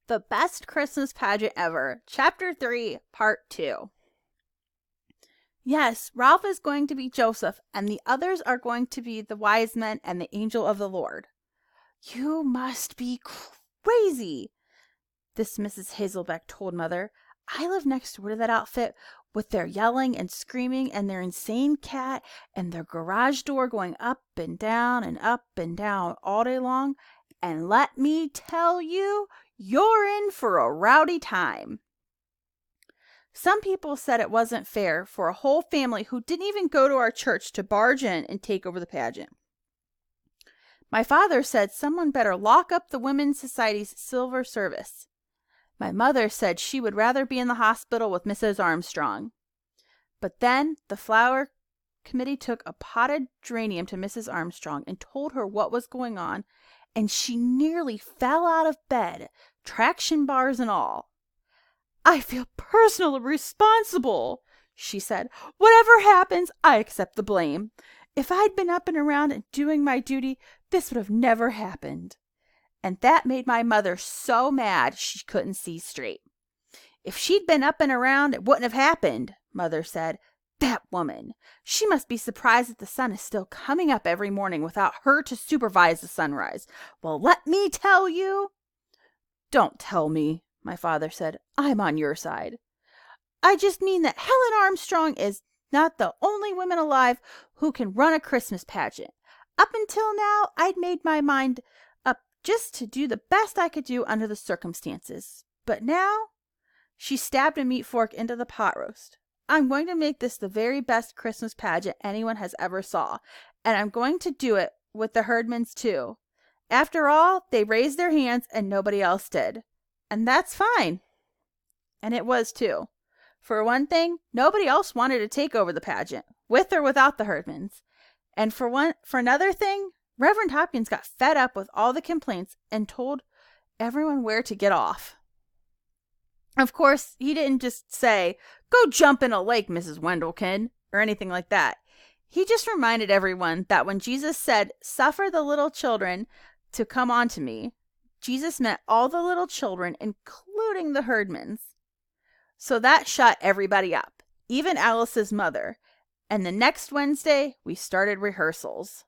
The Best Christmas Pageant Ever, Chapter 3, Part 2. Yes, Ralph is going to be Joseph, and the others are going to be the wise men and the angel of the Lord. You must be crazy, this Mrs. Hazelbeck told Mother. I live next door to that outfit with their yelling and screaming and their insane cat and their garage door going up and down all day long. And let me tell you, you're in for a rowdy time. Some people said it wasn't fair for a whole family who didn't even go to our church to barge in and take over the pageant. My father said someone better lock up the Women's Society's silver service. My mother said she would rather be in the hospital with Mrs. Armstrong. But then the flower committee took a potted geranium to Mrs. Armstrong and told her what was going on, and she nearly fell out of bed, traction bars and all. I feel personally responsible, she said. Whatever happens, I accept the blame. If I'd been up and around and doing my duty, this would have never happened. And that made my mother so mad she couldn't see straight. If she'd been up and around, it wouldn't have happened, Mother said. That woman. She must be surprised that the sun is still coming up every morning without her to supervise the sunrise. Well, let me tell you. Don't tell me, my father said. I'm on your side. I just mean that Helen Armstrong is not the only woman alive who can run a Christmas pageant. Up until now, I'd made my mind up just to do the best I could do under the circumstances. But now, she stabbed a meat fork into the pot roast. I'm going to make this the very best Christmas pageant anyone has ever saw, and I'm going to do it with the Herdmans too. After all, they raised their hands and nobody else did. And that's fine. And it was too. For one thing, nobody else wanted to take over the pageant, with or without the Herdmans. And for another thing, Reverend Hopkins got fed up with all the complaints and told everyone where to get off. Of course, he didn't just say, "Go jump in a lake, Mrs. Wendelkin," or anything like that. He just reminded everyone that when Jesus said, "Suffer the little children to come unto me," Jesus meant all the little children, including the Herdmans. So that shut everybody up, even Alice's mother. And the next Wednesday, we started rehearsals.